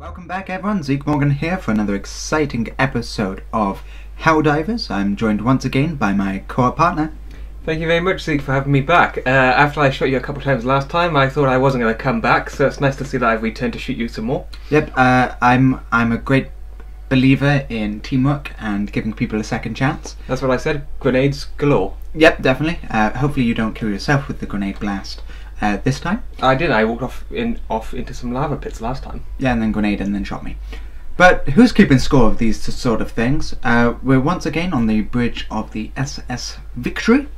Welcome back everyone, Zeke here for another exciting episode of Helldivers. I'm joined once again by my co-op partner. Thank you very much, Zeke, for having me back. After I shot you a couple of times last time, I thought I wasn't going to come back, so it's nice to see that I've returned to shoot you some more. Yep, I'm a great believer in teamwork and giving people a second chance. That's what I said, grenades galore. Yep, definitely. Hopefully you don't kill yourself with the grenade blast this time. I did, I walked off into some lava pits last time. Yeah, and then grenade and then shot me. But who's keeping score of these sort of things? We're once again on the bridge of the SS Victory.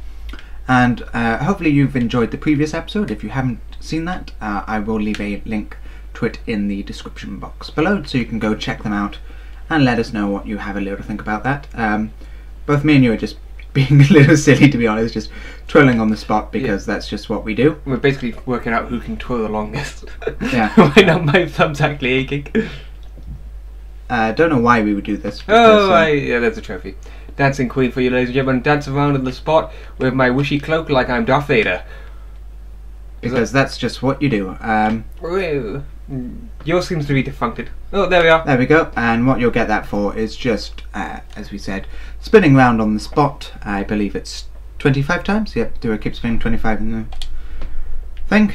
And hopefully you've enjoyed the previous episode. If you haven't seen that, I will leave a link to it in the description box below, so you can go check them out and let us know what you have a little think about that. Both me and you are just being a little silly, to be honest, just twirling on the spot because that's just what we do. We're basically working out who can twirl the longest. Yeah. Why not? My thumb's actually aching. Don't know why we would do this. Because, yeah, there's a trophy. Dancing Queen for you, ladies and gentlemen. Dance around in the spot with my wishy cloak like I'm Darth Vader. Because that's just what you do. Yours seems to be defuncted. Oh, there we are. There we go. And what you'll get that for is just, as we said, spinning around on the spot. I believe it's 25 times. Yep, do I keep spinning 25 in the thing?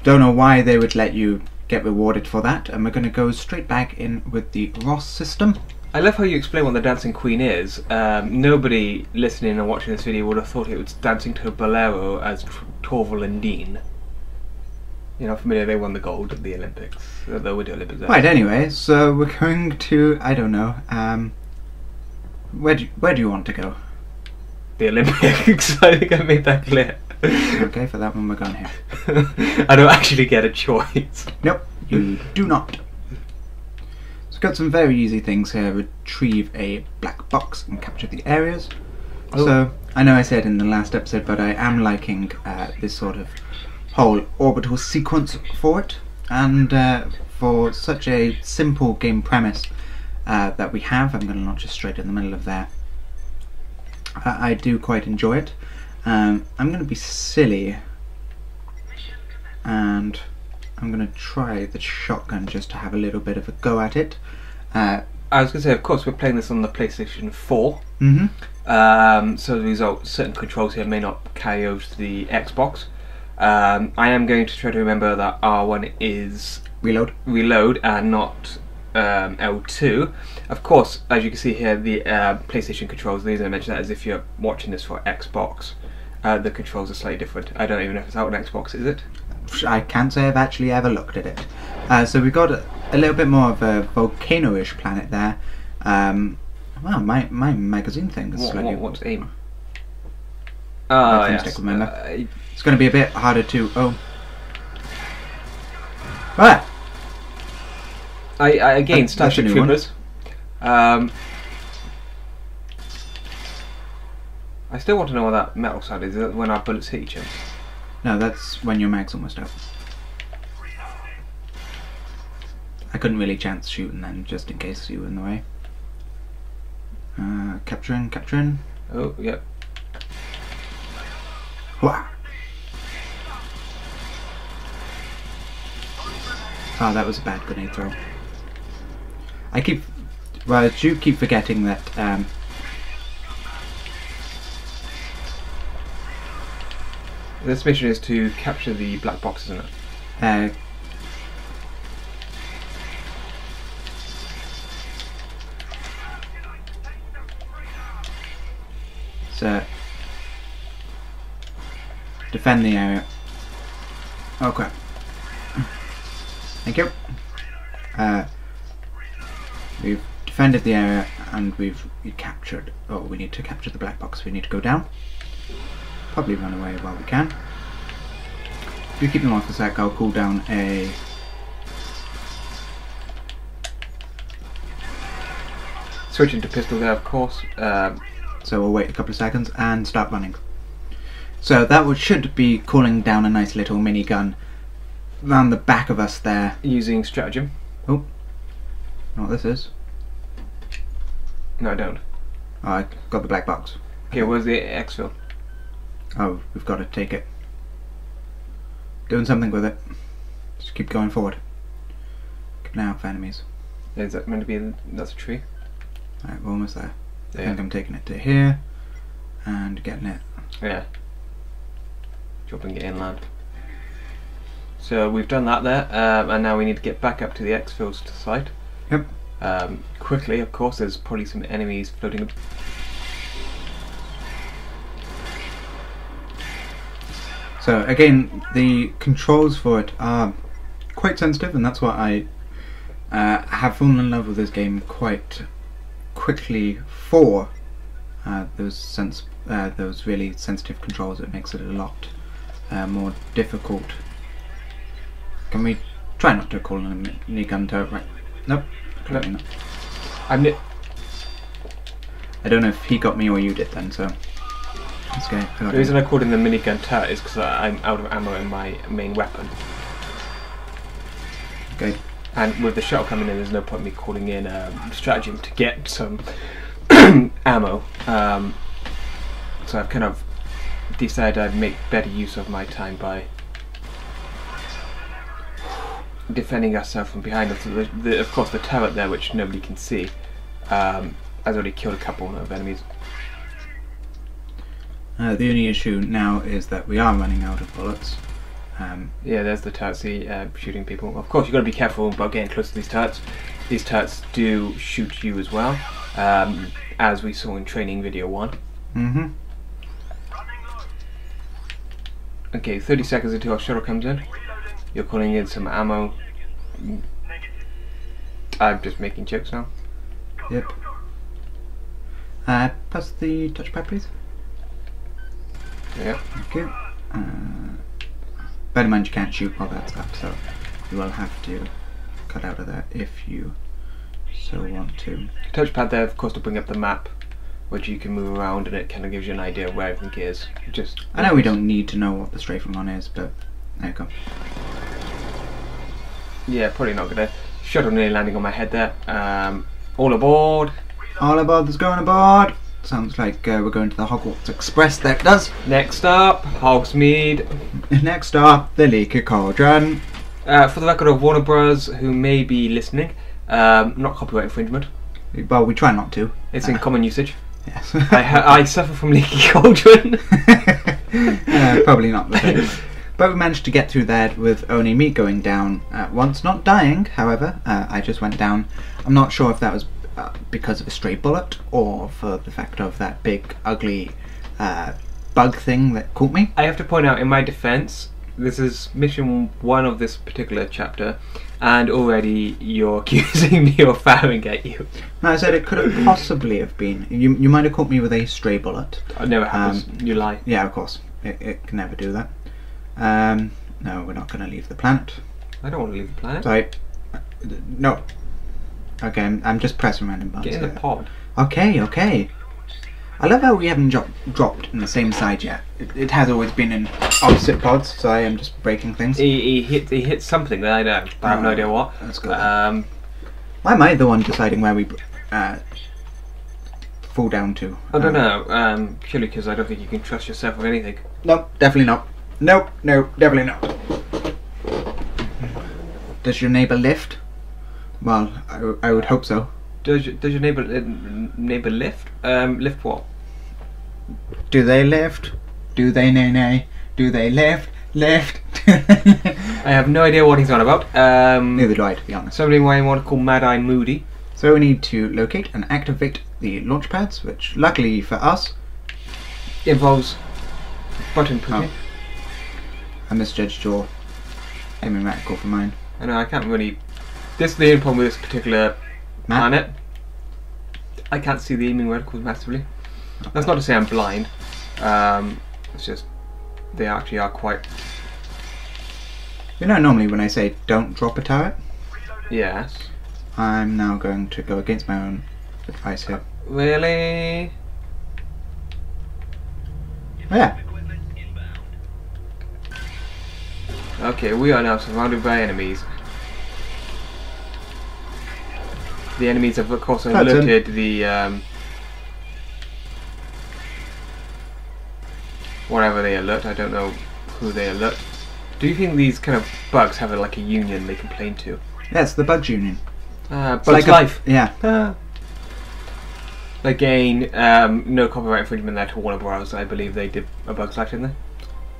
Don't know why they would let you get rewarded for that. And we're going to go straight back in with the Ross system. I love how you explain what the Dancing Queen is. Nobody listening and watching this video would have thought it was dancing to a bolero as Torval and Dean. You're not familiar, they won the gold at the Olympics, the Winter Olympics. Right, anyway, so we're going to, I don't know, where do you want to go? The Olympics, I think I made that clear. Okay, for that one we're going here. I don't actually get a choice. Nope, you do not. So got some very easy things here. Retrieve a black box and capture the areas. Oh. So, I know I said in the last episode, but I am liking this sort of whole orbital sequence for it, and for such a simple game premise that we have, I'm going to launch it straight in the middle of there. I do quite enjoy it. I'm going to be silly and I'm going to try the shotgun just to have a little bit of a go at it. I was going to say, of course, we're playing this on the PlayStation 4. Mm-hmm. So as a result, certain controls here may not carry over to the Xbox. I am going to try to remember that R1 is reload and not L2. Of course, as you can see here, the PlayStation controls, the reason I mention that is if you're watching this for Xbox, the controls are slightly different. I don't even know if it's out on Xbox, is it? I can't say I've actually ever looked at it. So we've got a little bit more of a volcano-ish planet there. Wow, my magazine thing is slightly... What's aim? Yes. Remember. It's going to be a bit harder to... Oh. Ah! Again, Starship Troopers. I still want to know what that metal sound is. Is that when our bullets hit each other? No, that's when your mag's almost out. I couldn't really chance shooting then, just in case you were in the way. Capturing. Oh, yep. Wow. Oh, that was a bad grenade throw. I do keep forgetting that this mission is to capture the black box, isn't it? So defend the area. Oh crap. Thank you. We've defended the area and we've captured... Oh, we need to capture the black box. We need to go down. Probably run away while we can. If you keep them off the sec, I'll cool down a... Switching to pistol there, of course. So we'll wait a couple of seconds and start running. So that should be cooling down a nice little minigun around the back of us there. Using stratagem. Oh, know what this is? No, I don't. Oh, I got the black box. Okay, where's the exfil? Oh, we've got to take it. Doing something with it. Just keep going forward. looking out for enemies. Is that meant to be? That's a tree. Right, we're almost there. Yeah. I think I'm taking it to here and getting it. Yeah. Dropping it inland. So we've done that there, and now we need to get back up to the exfil site. Yep. Quickly, of course, there's probably some enemies floating. So again, the controls for it are quite sensitive, and that's why I have fallen in love with this game quite quickly for those really sensitive controls. It makes it a lot more difficult. Can we try not to call it a minigun turret? Right? Nope. Clearly not. I don't know if he got me or you did then. So let's go. The reason I called it the minigun turret is because I'm out of ammo in my main weapon. Okay. And with the shuttle coming in, there's no point in me calling in stratagem to get some ammo. So I've kind of decided I'd make better use of my time by defending ourselves from behind us. So of course, the turret there, which nobody can see, has already killed a couple of enemies. The only issue now is that we are running out of bullets. Yeah, there's the turret, see, shooting people. Of course, you've got to be careful about getting close to these turrets. These turrets do shoot you as well, as we saw in training video 1. Mm-hmm. Okay, 30 seconds until our shuttle comes in. You're calling in some ammo. I'm just making jokes now. Yep. Pass the touchpad, please. Yep. Thank you. Bear in mind you can't shoot while that's up, so you will have to cut out of that if you so want to. Touchpad there, of course, to bring up the map, which you can move around, and it kind of gives you an idea of where everything is. Just I know we don't need to know what the strafing one is, but there you go. Yeah, probably not gonna. Shuttle nearly landing on my head there. All aboard! All aboard that's going aboard! Sounds like we're going to the Hogwarts Express, that does. Next up, Hogsmeade. Next up, the Leaky Cauldron. For the record of Warner Bros, who may be listening, not copyright infringement. Well, we try not to. It's in common usage. Yes. I suffer from Leaky Cauldron. Probably not the same. But we managed to get through that with only me going down once, not dying, however. I just went down. I'm not sure if that was because of a stray bullet or for the fact of that big, ugly bug thing that caught me. I have to point out, in my defense, this is mission 1 of this particular chapter, and already you're accusing me of firing at you. No, I said it could have possibly have been. You might have caught me with a stray bullet. It never happens. You lie. Yeah, of course. It can never do that. No, we're not going to leave the planet. I don't want to leave the planet. Sorry. No. Okay, I'm just pressing random buttons. Get in the pod. Okay. I love how we haven't dropped in the same side yet. It has always been in opposite pods, so I am just breaking things. He hit something that I know, but I have no idea what. Let's go. Why am I the one deciding where we fall down to? I don't know. Purely because I don't think you can trust yourself with anything. Nope, definitely not. Nope, definitely not. Does your neighbour lift? Well, I would hope so. Does your neighbour lift? Lift what? Do they lift? Do they nay? Do they lift? Lift? I have no idea what he's on about. Neither do I, to be honest. Somebody might want to call Mad Eye Moody. So we need to locate and activate the launch pads, which luckily for us involves button pushing. Oh. I misjudged your aiming reticle for mine. I know, I can't really. This is the only problem with this particular planet. I can't see the aiming reticles massively. Okay. That's not to say I'm blind. It's just they actually are quite. You know, normally when I say don't drop a turret. Yes. I'm now going to go against my own advice here. Really? Oh, yeah. Okay, we are now surrounded by enemies. The enemies have, of course, alerted the whatever they alert. I don't know who they alert. Do you think these kind of bugs have like a union they complain to? Yes, the Bugs Union. Bugs like Life. Yeah. Again, no copyright infringement there to Warner Bros. I believe they did a Bugs Life, didn't they?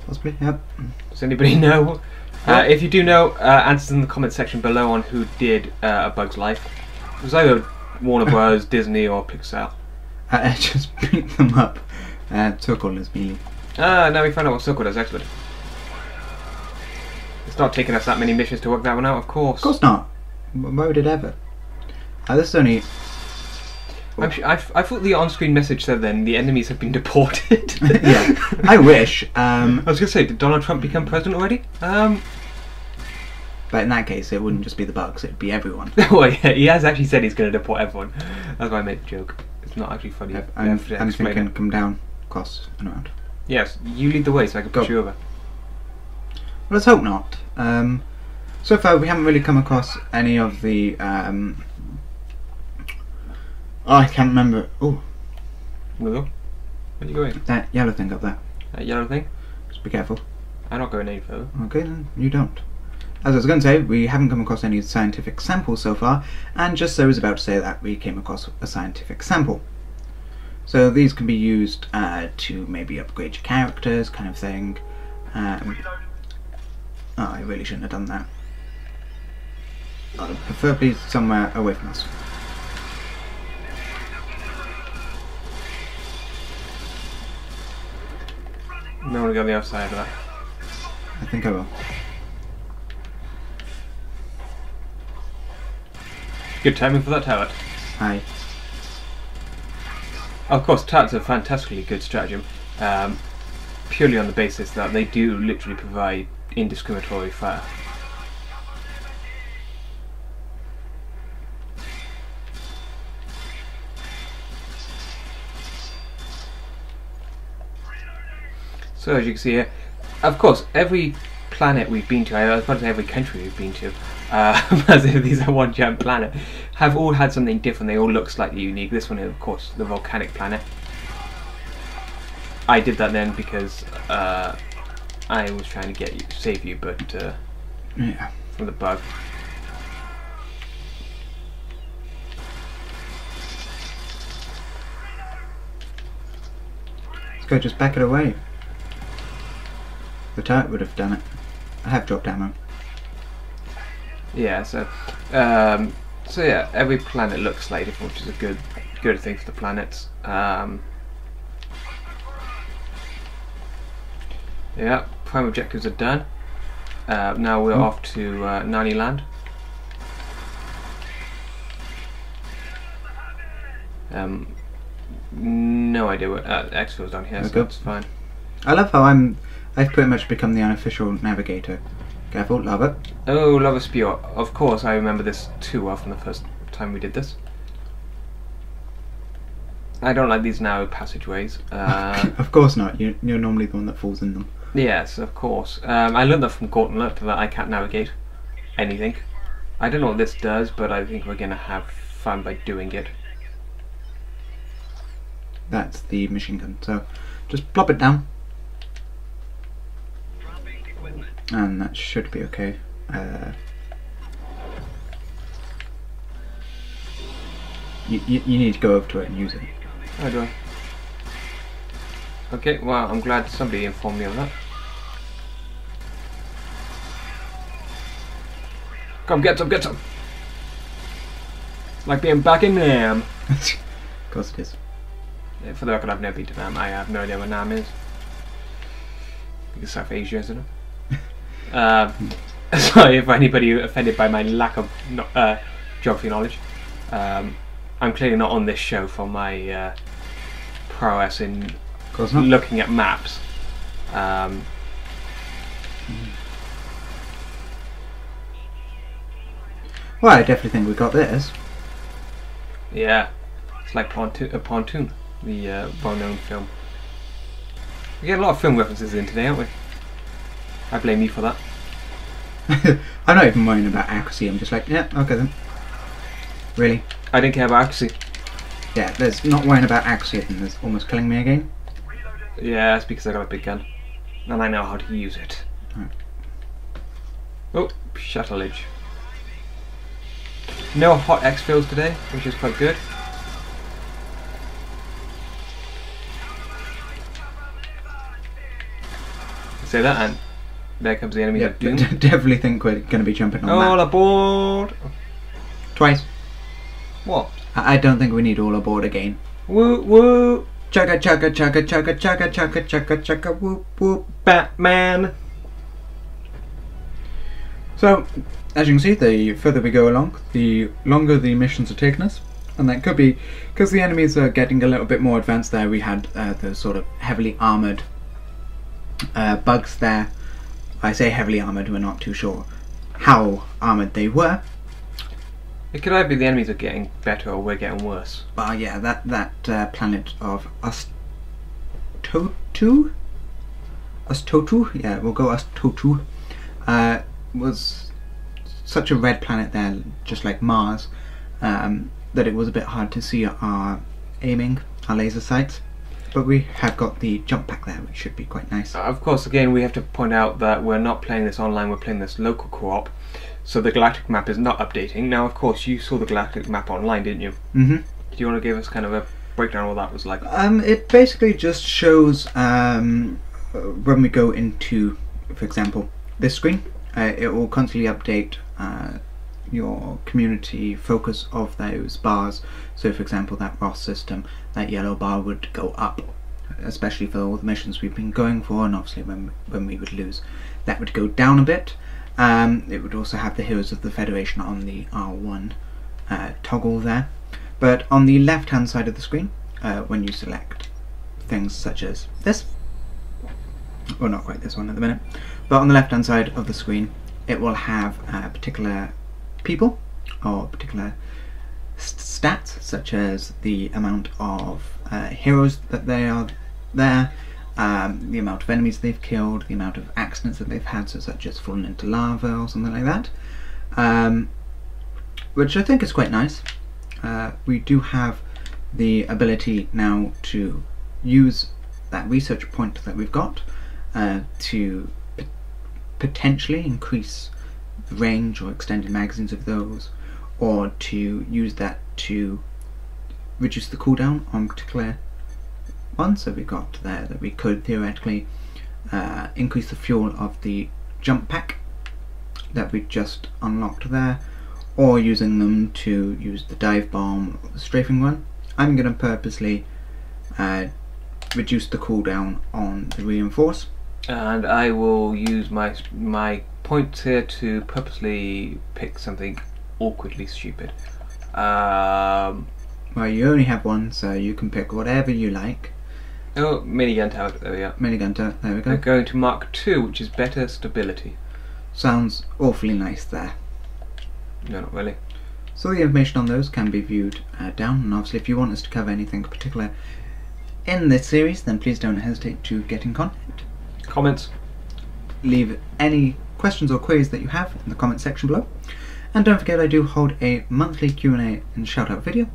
Possibly, yep. Does anybody know? If you do know, answers in the comment section below on who did a Bugs Life. It was either Warner Bros, Disney, or Pixar. I just beat them up. Circle is melee. Now we found out what Circle does, excellent. It's not taking us that many missions to work that one out, of course. Of course not. Why would it ever? This is only... I thought the on-screen message said then the enemies have been deported. Yeah, I wish. I was going to say, did Donald Trump become president already? But in that case, it wouldn't just be the Bugs; it'd be everyone. Well, yeah, he has actually said he's going to deport everyone. That's why I made the joke. It's not actually funny. I'm thinking, come down, across, and around. Yes, you lead the way so I can push you over. Well, let's hope not. So far, we haven't really come across any of the. Oh, I can't remember. Oh, Where are you going? That yellow thing up there. That yellow thing? Just be careful. I'm not going any further. Okay, then you don't. As I was going to say, we haven't come across any scientific samples so far, and just so I was about to say that we came across a scientific sample. So these can be used to maybe upgrade your characters, kind of thing. Oh, I really shouldn't have done that. Preferably somewhere away from us. No one to go on the other side of that. I think I will. Good timing for that turret. Aye. Of course, turrets are fantastically good stratagem, purely on the basis that they do literally provide indiscriminatory fire. So as you can see here, of course, every planet we've been to, I was about to say every country we've been to, as if these are one giant planet, have all had something different. They all look slightly unique. This one is, of course, the volcanic planet. I did that then because I was trying to save you, but yeah, from the bug. Let's go, just back it away. The turret would have done it. I have dropped ammo. Yeah, so yeah, every planet looks slightly different, which is a good thing for the planets. Yeah, prime objectives are done. Now we're off to Nani Land. No idea what Exfil's down here, so that's fine. I love how I've pretty much become the unofficial navigator. Careful, lava. Oh, lava spear. Of course, I remember this too well from the first time we did this. I don't like these narrow passageways. Of course not. You're normally the one that falls in them. Yes, of course. I learned that from Gauntlet, that I can't navigate anything. I don't know what this does, but I think we're going to have fun by doing it. That's the machine gun. So, just plop it down. And that should be okay. You need to go over to it and use it. How do I? Okay, well, I'm glad somebody informed me of that. Come, get some, get some! Like being back in Nam. Of course it is. Yeah, for the record, I've never been to Nam. I have no idea where Nam is. Because South Asia, isn't it? Sorry if anybody offended by my lack of geography knowledge. I'm clearly not on this show for my prowess in looking at maps. Well, I definitely think we got this. Yeah, it's like Pontoon, the well-known film. We get a lot of film references in today, aren't we? I blame you for that. I'm not even worrying about accuracy, I'm just like, yeah, okay then. Really? I didn't care about accuracy. Yeah, there's not worrying about accuracy and there's almost killing me again. Yeah, that's because I got a big gun. And I know how to use it. Right. Oh, shuttlage. No hot exfils today, which is quite good. Say that, and there comes the enemy of Doom. Definitely think we're going to be jumping on that. All aboard! Twice. What? I don't think we need all aboard again. Woo woo! Chugga chugga chugga chugga chugga chugga chugga chugga whoop whoop. Batman! So, as you can see, the further we go along, the longer the missions are taking us. And that could be because the enemies are getting a little bit more advanced there. We had the sort of heavily armoured bugs there. I say heavily armoured, we're not too sure how armoured they were. It could either be the enemies are getting better or we're getting worse. But yeah, that planet of Ustotu? Yeah, we'll go Ustotu. Was such a red planet there, just like Mars, that it was a bit hard to see our aiming, our laser sights. But we have got the jump pack there, which should be quite nice. Of course, again, we have to point out that we're not playing this online, we're playing this local co-op. So the galactic map is not updating. Now, of course, you saw the galactic map online, didn't you? Mm-hmm. Do you want to give us kind of a breakdown of what that was like? It basically just shows when we go into, for example, this screen, it will constantly update your community focus of those bars. So, for example, that Ross system, that yellow bar would go up, especially for all the missions we've been going for, and obviously when we would lose, that would go down a bit. It would also have the Heroes of the Federation on the R1 toggle there. But on the left hand side of the screen, when you select things such as this, well, not quite this one at the minute, but on the left hand side of the screen, it will have particular people or particular stats, such as the amount of heroes that they are there, the amount of enemies they've killed, the amount of accidents that they've had, so such as fallen into lava or something like that, which I think is quite nice. We do have the ability now to use that research point that we've got to potentially increase the range or extended magazines of those, or to use that to reduce the cooldown on particular ones. So we got there that we could theoretically increase the fuel of the jump pack that we just unlocked there, or using them to use the dive bomb or the strafing run. I'm going to purposely reduce the cooldown on the reinforce, and I will use my points here to purposely pick something awkwardly stupid. Well, you only have one, so you can pick whatever you like. Oh, minigun tower, there we go. Minigun tower, there we go. I'm going to Mark 2, which is better stability. Sounds awfully nice there. No, not really. So the information on those can be viewed down, and obviously if you want us to cover anything particular in this series, then please don't hesitate to get in contact. Comments. Leave any questions or queries that you have in the comment section below. And don't forget, I do hold a monthly Q&A and shout out video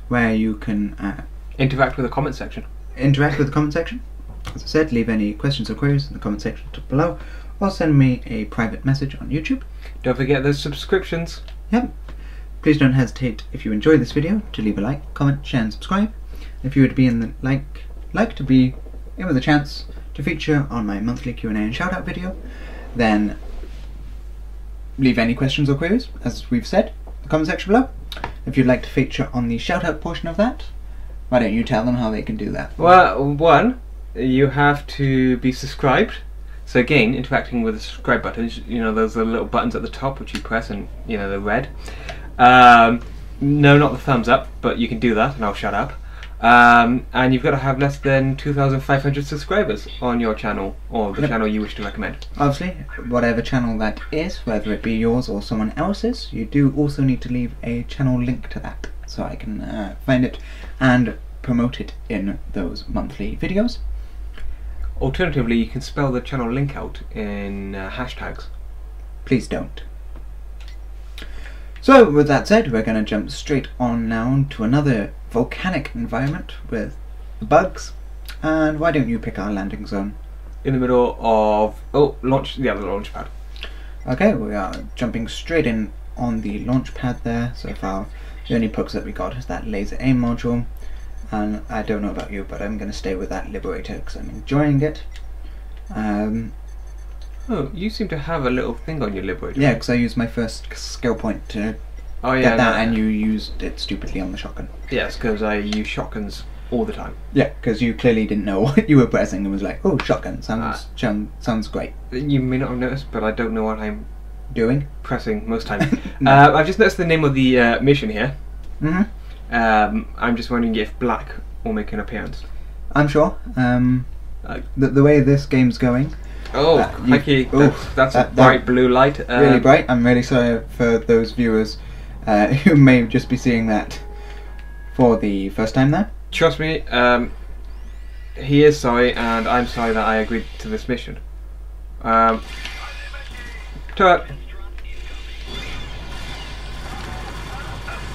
where you can interact with the comment section. Interact with the comment section. As I said, leave any questions or queries in the comment section below, or send me a private message on YouTube. Don't forget those subscriptions. Yep. Please don't hesitate, if you enjoyed this video, to leave a like, comment, share and subscribe. If you would be in the like to be in with a chance to feature on my monthly Q&A and shout out video, then leave any questions or queries, as we've said, in the comment section below. If you'd like to feature on the shout out portion of that, why don't you tell them how they can do that? Well, one, you have to be subscribed. So again, interacting with the subscribe buttons, you know, those are little buttons at the top which you press and, you know, they're red. No, not the thumbs up, but you can do that and I'll shut up. And you've got to have less than 2,500 subscribers on your channel, or the channel you wish to recommend. Obviously, whatever channel that is, whether it be yours or someone else's, you do also need to leave a channel link to that, so I can find it and promote it in those monthly videos. Alternatively, you can spell the channel link out in hashtags. Please don't. So, with that said, we're going to jump straight on now to another volcanic environment with the bugs. And why don't you pick our landing zone? In the middle of... oh, launch... yeah, the launch pad. Okay, we are jumping straight in on the launch pad there. So far, the only pugs that we got is that laser aim module. And I don't know about you, but I'm going to stay with that Liberator because I'm enjoying it. Oh, you seem to have a little thing on your Liberator. Yeah, because I used my first skill point to get that, and you used it stupidly on the shotgun. Yes, because I use shotguns all the time. Yeah, because you clearly didn't know what you were pressing and was like, oh, shotgun, sounds great. You may not have noticed, but I don't know what I'm doing. Pressing most times. No. I've just noticed the name of the mission here. I'm just wondering if black will make an appearance. I'm sure. The way this game's going. Oh, that's a bright blue light. Really bright. I'm really sorry for those viewers who may just be seeing that for the first time there. Trust me, he is sorry, and I'm sorry that I agreed to this mission. Turret.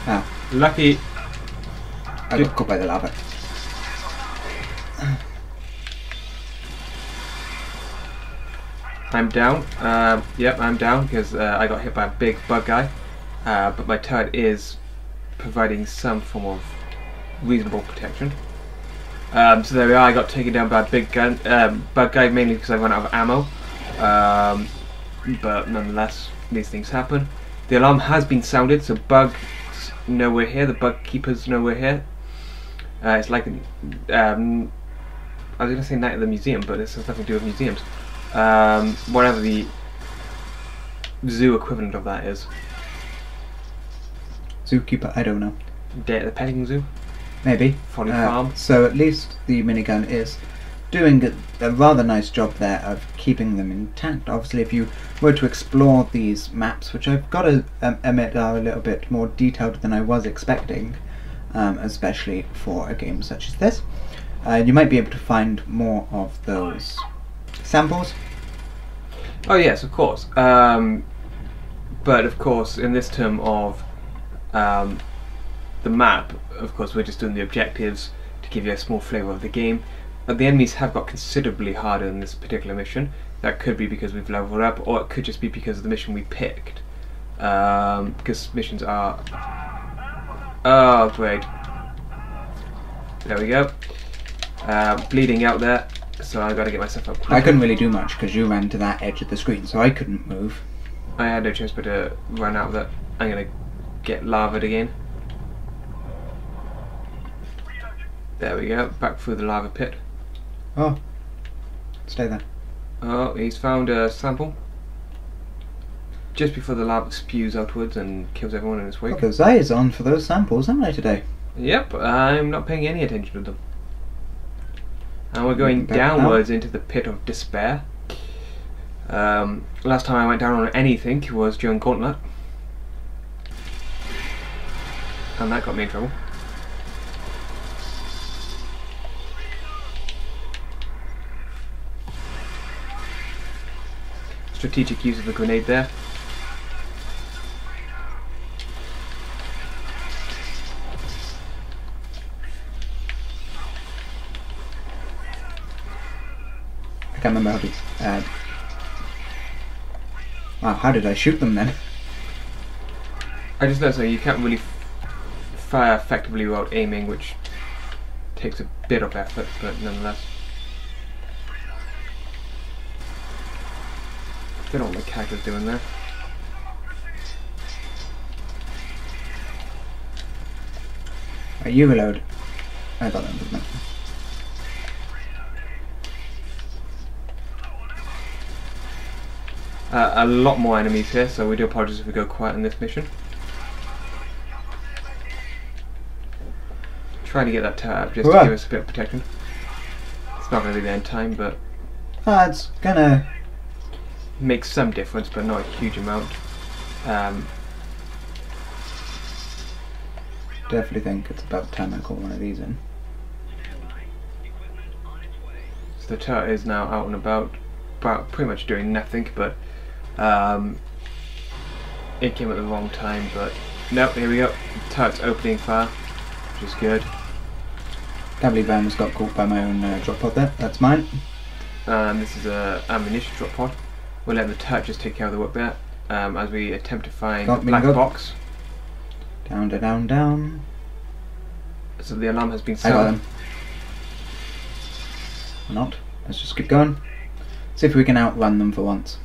Ah. Lucky. I got caught by the lava. I'm down. Yep, I'm down because I got hit by a big bug guy. But my turret is providing some form of reasonable protection. So there we are. I got taken down by a big bug guy, mainly because I ran out of ammo. But nonetheless, these things happen. The alarm has been sounded, so bugs know we're here. The bug keepers know we're here. It's like I was going to say Night at the Museum, but this has nothing to do with museums. Whatever the zoo equivalent of that is. Zookeeper, I don't know. Day at the petting zoo? Maybe. Folly Farm. So at least the minigun is doing a rather nice job there of keeping them intact. Obviously, if you were to explore these maps, which I've got to admit are a little bit more detailed than I was expecting, especially for a game such as this, you might be able to find more of those samples. Oh yes, of course. But of course, in this term of the map, of course, we're just doing the objectives to give you a small flavour of the game. The enemies have got considerably harder in this particular mission. That could be because we've leveled up, or it could just be because of the mission we picked. Because missions are... Oh, great. There we go. Bleeding out there, so I got to get myself up quickly. I couldn't really do much because you ran to that edge of the screen, so I couldn't move. I had no choice but to run out of that. I'm going to get lavaed again. There we go, back through the lava pit. Oh, stay there. Oh, he's found a sample. Just before the lava spews outwards and kills everyone in its wake. Got those eyes on for those samples, haven't I, today? Yep, I'm not paying any attention to them. And we're going downwards into the pit of despair. Last time I went down on anything was during Gauntlet. And that got me in trouble. Strategic use of the grenade there. I can't remember how to... wow, how did I shoot them then? I just noticed that you can't really fire effectively without aiming, which takes a bit of effort, but nonetheless. Don't know what my character's doing there. Right, you reload. I got them, didn't I? A lot more enemies here, so we do apologise if we go quiet in this mission. Trying to get that turret up just to give us a bit of protection. It's not going to be there in time, but... it's gonna... make some difference, but not a huge amount. Definitely think it's about time I call one of these in. So the turret is now out and about pretty much doing nothing, but it came at the wrong time, but nope, here we go. The turret's opening fire, which is good. Can't believe I almost got caught by my own drop pod there. That's mine. This is a ammunition drop pod. We'll let the turret just take care of the work there. as we attempt to find Got the me, black go. box. Down, down, down, down. So the alarm has been I got set. them. Or not. Let's just keep going. See if we can outrun them for once.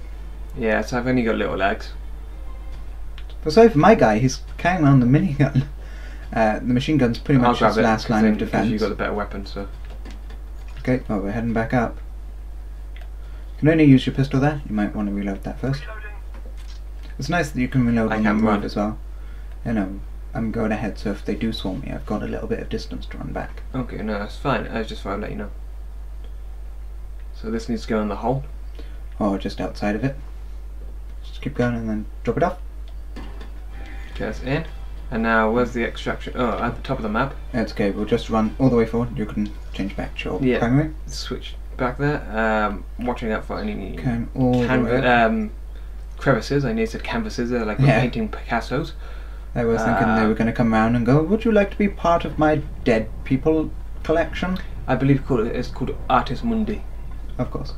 Yeah, so I've only got little legs. But so for my guy, he's carrying around the minigun. The machine gun's pretty much his last line of defense. You've got the better weapon, so. Okay, well we're heading back up. You can only use your pistol there. You might want to reload that first. It's nice that you can reload on the move as well. You know, I'm going ahead, so if they do swarm me, I've got a little bit of distance to run back. Okay, no, that's fine. I just thought I'd let you know. So this needs to go in the hole. Or just outside of it. Just keep going and then drop it off. Okay, that's in. And now, where's the extraction? Oh, at the top of the map. It's okay, we'll just run all the way forward. You can change back to your primary. Switch back there. Watching out for any crevices. I needed canvases, like we're painting Picassos. I was thinking they were going to come around and go, would you like to be part of my dead people collection? I believe it's called Artis Mundi. Of course.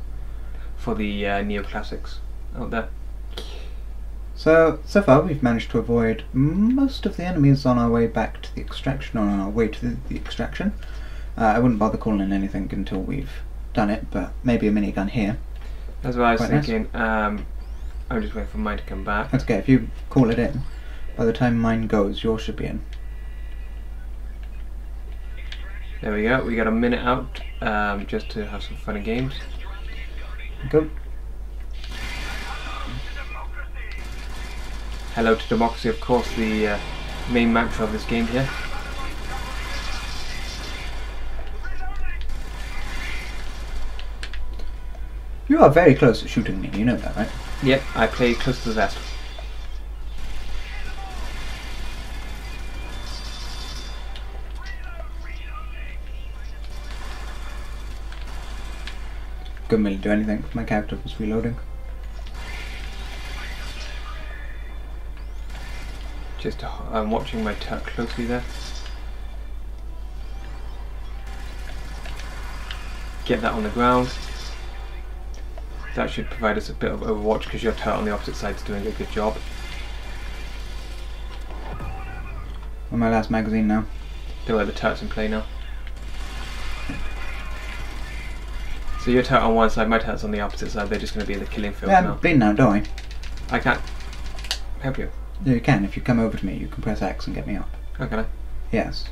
For the neoclassics out there. So far we've managed to avoid most of the enemies on our way back to the extraction, or on our way to the extraction. I wouldn't bother calling anything until we've done it, but maybe a minigun here. That's what I was thinking. Nice. I'm just waiting for mine to come back. That's okay, if you call it in, by the time mine goes, yours should be in. There we go, we got a minute out, just to have some fun and games. Go. Hello to democracy, of course, the main mantra of this game here. You are very close to shooting me, you know that, right? Yep, I play close to the vest. Couldn't really do anything, my character was reloading. Just I'm watching my turret closely there. Get that on the ground. That should provide us a bit of overwatch because your turret on the opposite side is doing a good job. On my last magazine now. Don't worry, the turret's in play now. So your turret on one side, my turret's on the opposite side. They're just going to be in the killing field now. Yeah, I'm bleeding now, don't I? I can't help you. Yeah, you can. If you come over to me, you can press X and get me up. Oh, can I? Yes.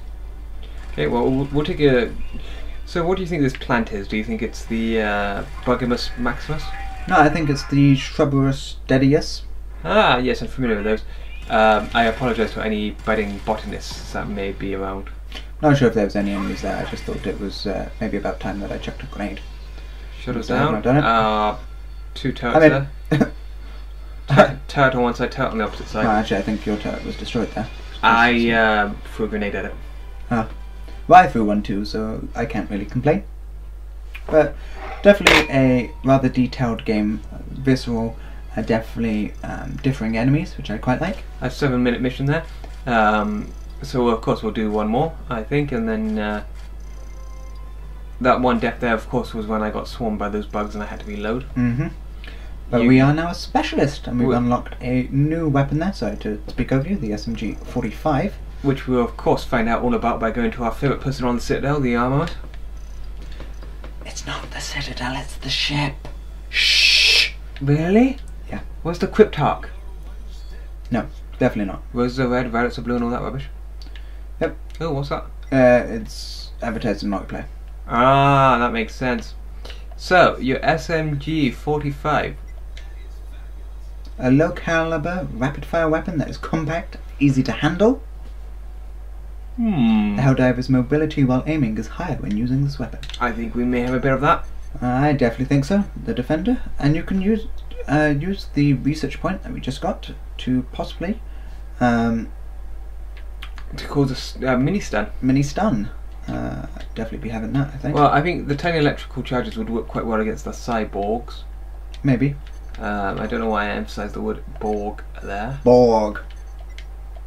Okay, well, we'll take a... So what do you think this plant is? Do you think it's the Bugimus maximus? No, I think it's the Shrubberus dedius. Ah, yes, I'm familiar with those. I apologise for any budding botanists that may be around. Not sure if there was any enemies there. I just thought it was maybe about time that I chucked a grenade. Shut us down. Two turrets there. Turret on one side, turret on the opposite side. Well, actually, I think your turret was destroyed there. I threw a grenade at it. Ah. Well, I threw one too, so I can't really complain. But definitely a rather detailed game, visceral, definitely differing enemies, which I quite like. A 7-minute mission there. So of course we'll do one more, I think, and then that one death there, of course, was when I got swarmed by those bugs and I had to reload. But we are now a specialist, and we've unlocked a new weapon there, so to speak of you, the SMG-45. Which we'll of course find out all about by going to our favourite person on the Citadel, the armourer. It's not the Citadel, it's the ship. Shh! Really? Yeah. Where's the Cryptarch? No, definitely not. Roses are red, violets are blue and all that rubbish? Yep. Oh, what's that? It's advertised in multiplayer. Ah, that makes sense. So, your SMG-45. A low caliber rapid fire weapon that is compact, easy to handle. The Helldivers' mobility while aiming is higher when using this weapon. I think we may have a bit of that. I definitely think so. The Defender, and you can use the research point that we just got to possibly to cause a mini stun. Mini stun. Definitely be having that, I think. Well, I think the tiny electrical charges would work quite well against the cyborgs. Maybe. I don't know why I emphasised the word Borg there. Borg.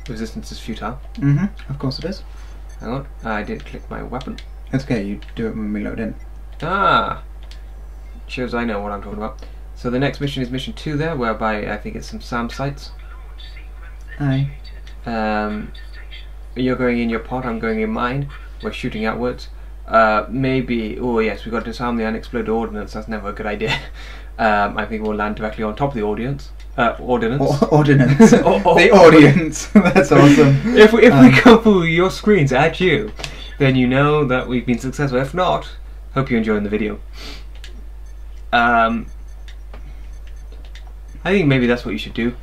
Resistance is futile. Of course it is. Hang on, I didn't click my weapon. It's okay, you do it when we load in. Ah! Shows I know what I'm talking about. So the next mission is mission 2 there, whereby I think it's some SAM sites. Aye. You're going in your pod, I'm going in mine. We're shooting outwards. Maybe, oh yes, we've got to disarm the unexploded ordnance. That's never a good idea. I think we'll land directly on top of the ordnance. Ordnance. Ordnance. The audience. That's awesome. If we come through your screens at you, then you know that we've been successful. If not, hope you're enjoying the video. I think maybe that's what you should do.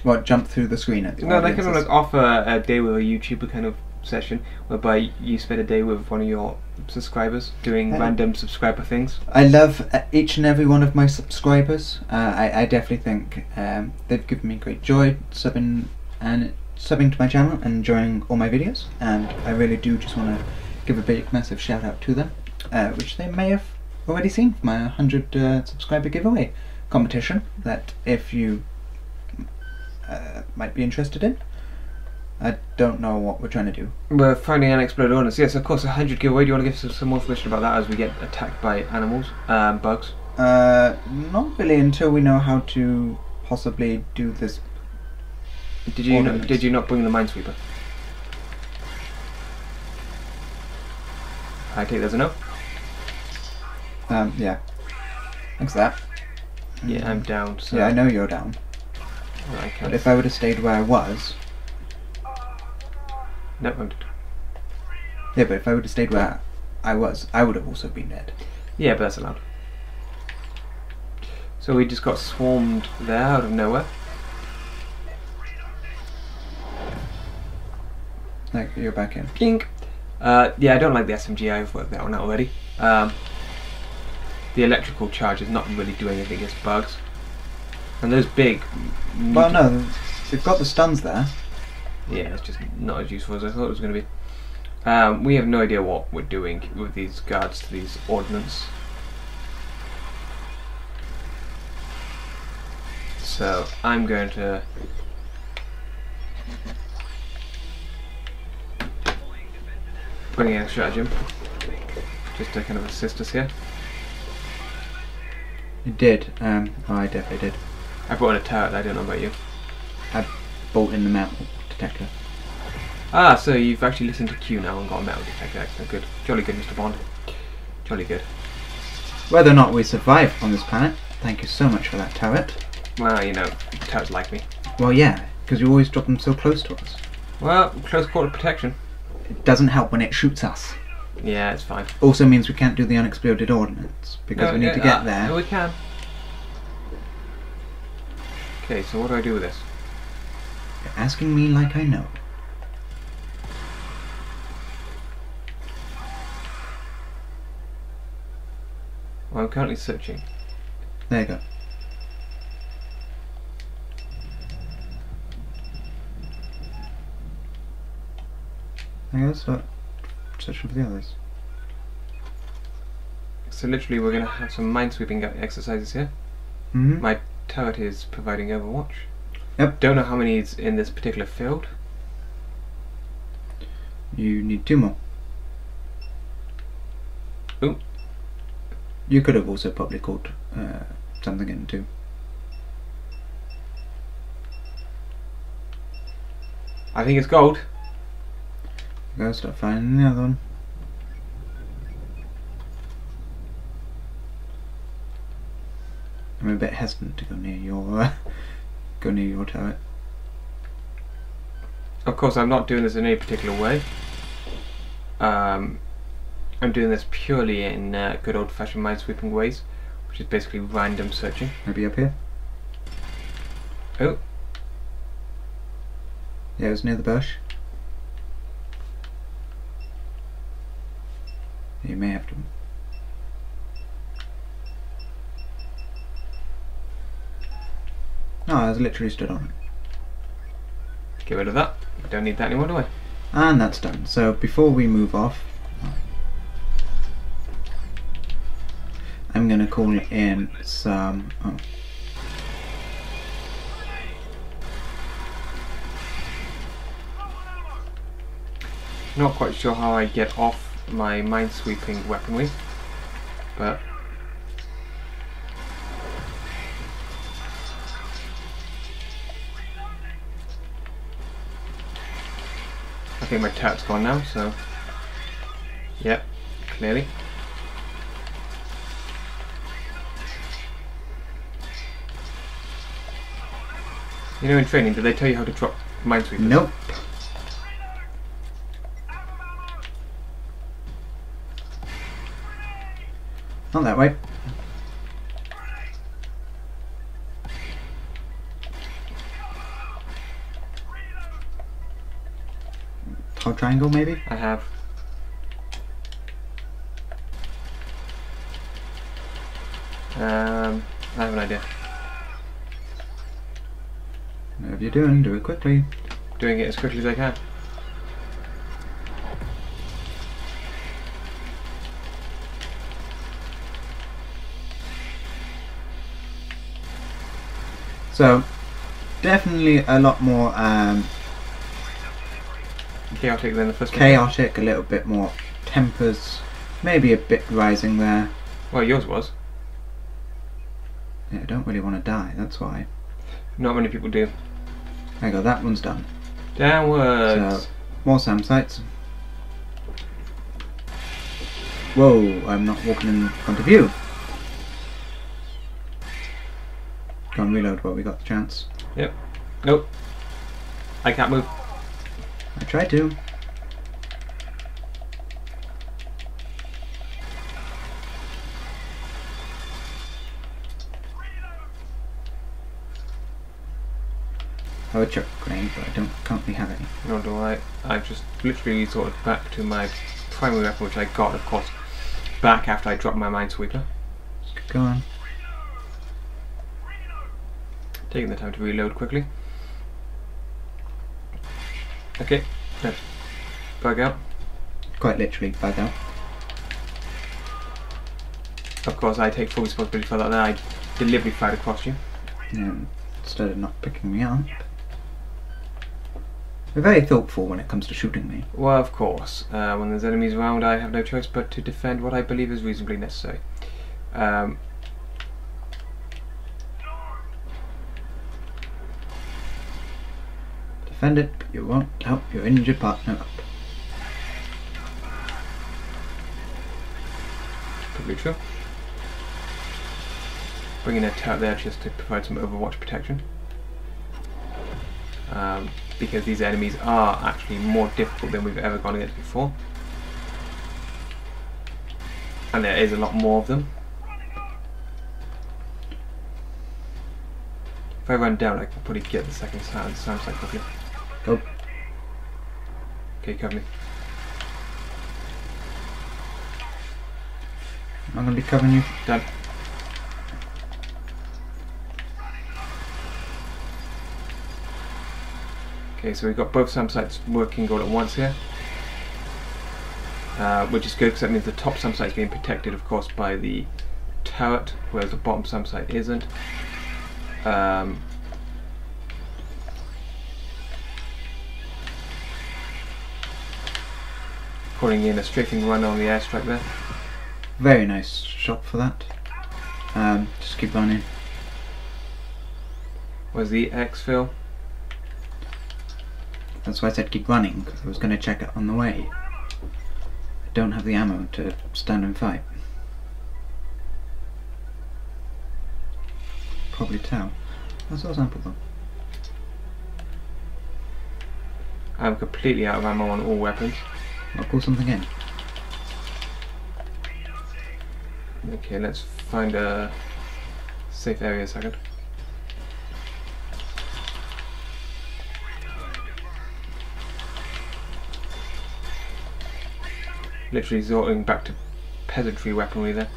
What, jump through the screen at the No, they audiences? can like offer a day with a YouTuber kind of session whereby you spend a day with one of your subscribers doing random subscriber things. I love each and every one of my subscribers. I definitely think they've given me great joy subbing to my channel and enjoying all my videos, and I really do just want to give a big massive shout out to them, which they may have already seen from my 100 subscriber giveaway competition that if you might be interested in. I don't know what we're trying to do. We're finding unexploded ordnance. Yes, of course, 100 giveaway. Do you want to give some more information about that as we get attacked by animals, bugs? Not really until we know how to possibly do this. Did you not bring the minesweeper? I take there's a no. Yeah. Thanks for that. Yeah, I'm down. So yeah, I know you're down. I can't. But if I would have stayed where I was. No, I'm dead. Yeah, but if I would have stayed where I was, I would have also been dead. Yeah, but that's allowed. So we just got swarmed there out of nowhere. Like, you're back in. Pink. Yeah, I don't like the SMG. I've worked that one out already. The electrical charges not really do anything against bugs. And those big... Well, no, they've got the stuns there. Yeah, it's just not as useful as I thought it was going to be. We have no idea what we're doing with these guards to these ordnance. So, I'm going to... bring in a stratagem. Just to kind of assist us here. You did. Oh, I definitely did. I brought in a turret, I don't know about you. I bought in the metal detector. Ah, so you've actually listened to Q now and got a metal detector. Excellent, good. Jolly good, Mr. Bond. Jolly good. Whether or not we survive on this planet, thank you so much for that turret. Well, you know, turrets like me. Well, yeah, because you always drop them so close to us. Well, close quarter protection. It doesn't help when it shoots us. Yeah, it's fine. Also means we can't do the unexploded ordnance, because we need to get there. We can. Okay, so what do I do with this? You're asking me like I know. Well, I'm currently searching. There you go. I guess start searching for the others. So literally we're going to have some minesweeping exercises here. Mm-hmm. My turret is providing overwatch. Yep. Don't know how many is in this particular field. You need 2 more. Ooh. You could have also probably caught something in too. I think it's gold. Go start finding the other one. I'm a bit hesitant to go near your turret. Of course, I'm not doing this in any particular way. I'm doing this purely in good old-fashioned minesweeping ways, which is basically random searching. Maybe up here? Oh. Yeah, it was near the bush. You may have to. No, I was literally stood on it. Get rid of that. Don't need that anymore, do I? And that's done. So before we move off, I'm going to call in some... Oh. Not quite sure how I get off my minesweeping weaponry, but I think my turret's gone now, so... Yep, clearly. You know, in training, did they tell you how to drop minesweepers? Nope. Not that way. Hard triangle, maybe? I have. I have an idea. Whatever you're doing, do it quickly. Doing it as quickly as I can. So, definitely a lot more Chaotic than the first one. chaotic, a little bit more tempers, maybe a bit rising there. Well, yours was. Yeah, I don't really want to die, that's why. Not many people do. There you go, that one's done. Downwards. So, more SAM sites. Whoa, I'm not walking in front of you. Go and reload while we got the chance. Yep. Nope. I can't move. I tried to. I would chuck a grenade, but I don't currently have any. Nor do I. I've just literally sort of back to my primary weapon, which I got, of course, back after I dropped my minesweeper. Just keep going. Taking the time to reload quickly. Okay, let's bug out. Quite literally, bug out. Of course, I take full responsibility for that. Then I deliberately fired across you. Yeah, instead of not picking me up. They're very thoughtful when it comes to shooting me. Well, of course. When there's enemies around, I have no choice but to defend what I believe is reasonably necessary. Defend it, but you won't help your injured partner up. Probably true. Bringing a turret there just to provide some overwatch protection. Because these enemies are actually more difficult than we've ever gone against before. And there is a lot more of them. If I run down, I can probably get the second SAM site quickly. Go. Okay, cover me. I'm going to be covering you. Done. Okay, so we've got both SAM sites working all at once here. Which is good because that means the top SAM site is being protected, of course, by the turret, whereas the bottom SAM site isn't. Calling in a strafing run on the airstrike there. Very nice shot for that. Just keep running. Where's the exfil? That's why I said keep running, because I was going to check it on the way. I don't have the ammo to stand and fight. Probably tell. That's all sample though. I'm completely out of ammo on all weapons. I'll pull something in. Okay, let's find a safe area a second. Literally resorting back to peasantry weaponry there,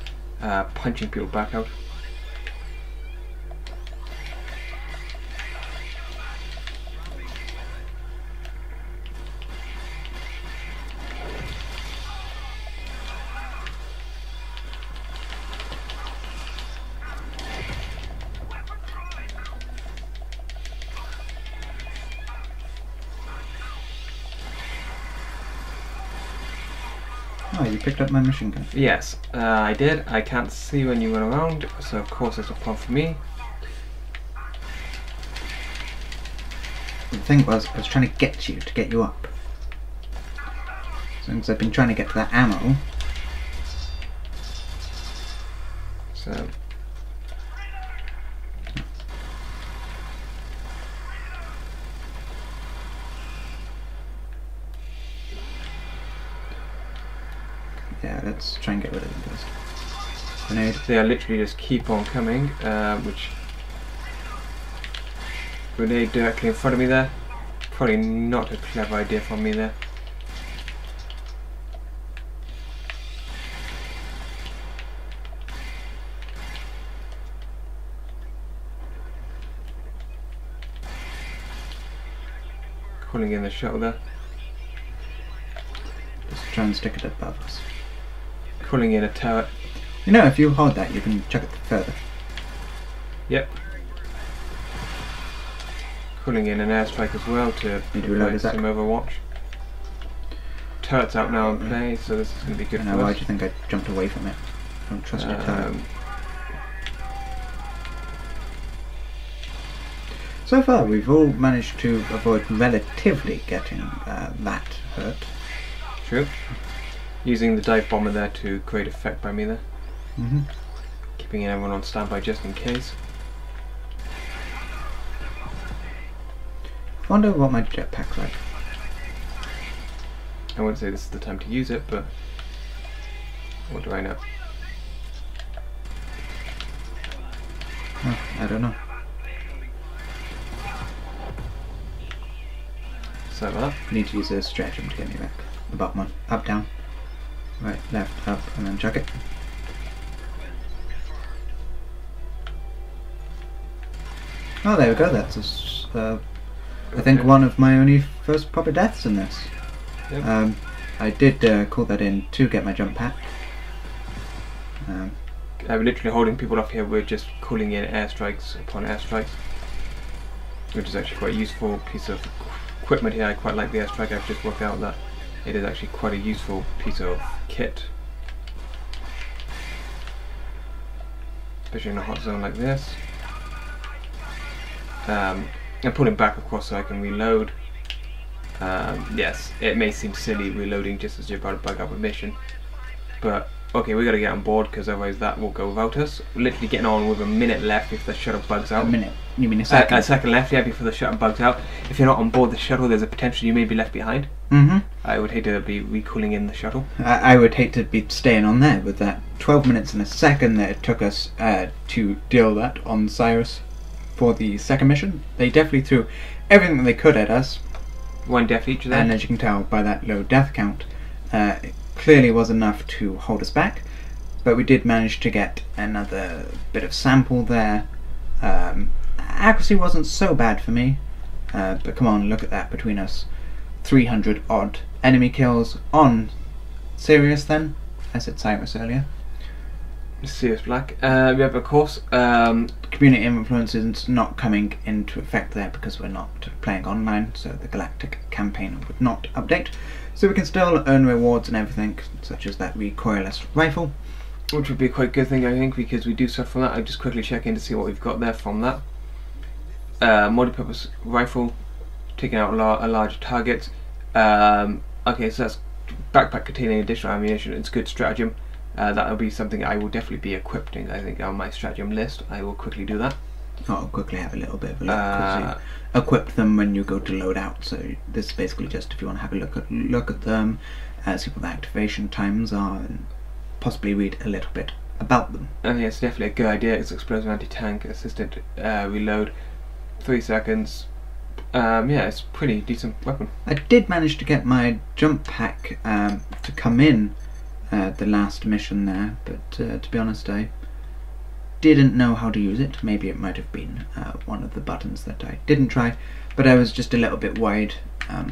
punching people back out. Oh, you picked up my machine gun. Yes, I did. I can't see when you run around, so of course that's a problem for me. The thing was, I was trying to get you up. Since I've been trying to get to that ammo. So. Yeah, let's try and get rid of them first. Grenade. They literally just keep on coming, which... Grenade directly in front of me there. Probably not a clever idea from me there. Calling in the shuttle there. Just try and stick it above us. Calling in a turret. You know, if you hold that, you can chuck it further. Yep. Calling in an airstrike as well to provide some overwatch. Turret's out now in play, so this is going to be good for us. Why do you think I jumped away from it? I don't trust your turret. So far, we've all managed to avoid relatively getting that hurt. True. Using the dive bomber there to great effect by me there. Keeping everyone on standby just in case. I wonder what my jetpack's like. I wouldn't say this is the time to use it, but what do I know? Oh, I don't know. So that. I need to use a stratagem to get me back. The bottom one. Up, down. Right, left, up, and then chuck it. Oh, there we go. That's I think one of my only first proper deaths in this. Yep. I did call that in to get my jump pack. I'm literally holding people off here. We're just calling in airstrikes upon airstrikes, which is actually quite a useful piece of equipment here. I quite like the airstrike. I've just worked out that it is actually quite a useful piece of kit, especially in a hot zone like this. I'm pulling back, of course, so I can reload. Yes, it may seem silly reloading just as you're about to bug up a mission, but okay, we got to get on board because otherwise that will go without us. We're literally getting on with a minute left if the shuttle bugs out. A minute? You mean a second? A second left, yeah, before the shuttle bugs out. If you're not on board the shuttle, there's a potential you may be left behind. I would hate to be recalling in the shuttle. I would hate to be staying on there with that 12 minutes and a second that it took us to deal that on Cyrus for the second mission. They definitely threw everything that they could at us. One death each of them. And as you can tell by that low death count, it clearly was enough to hold us back. But we did manage to get another bit of sample there. Accuracy wasn't so bad for me, but come on, look at that between us. 300 odd enemy kills on Sirius then. I said Cyrus earlier. Sirius Black. We have, of course, community influence is not coming into effect there because we're not playing online, so the Galactic campaign would not update. So we can still earn rewards and everything, such as that recoilless rifle. Which would be a quite good thing, I think, because we do stuff from that. I'll just quickly check in to see what we've got there from that. Multi-purpose rifle, taking out a large target. Okay, so that's backpack containing additional ammunition. It's good stratagem. That will be something I will definitely be equipping, I think, on my stratagem list. I will quickly do that. I'll quickly have a little bit of a look, because you equip them when you go to load out, so this is basically just if you want to have a look at them, see what the activation times are, and possibly read a little bit about them. And yeah, it's definitely a good idea. It's explosive anti-tank, assisted reload, 3 seconds. Yeah, it's a pretty decent weapon. I did manage to get my jump pack to come in the last mission there, but to be honest, I didn't know how to use it. Maybe it might have been one of the buttons that I didn't try, but I was just a little bit worried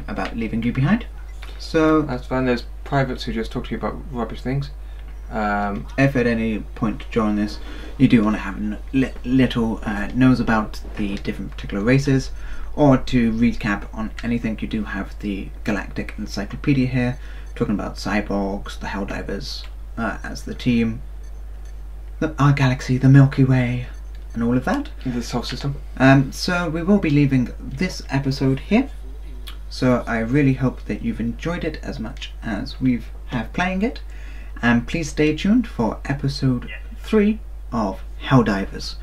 about leaving you behind. So that's fine. There's privates who just talk to you about rubbish things. If at any point during this you do want to have a little knows about the different particular races, or to recap on anything, you do have the Galactic Encyclopedia here, talking about cyborgs, the Helldivers as the team, our galaxy, the Milky Way, and all of that. The solar system. So we will be leaving this episode here. So I really hope that you've enjoyed it as much as we've have playing it, and please stay tuned for episode 3 of Helldivers.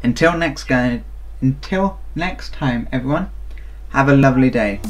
Until next time, everyone, have a lovely day.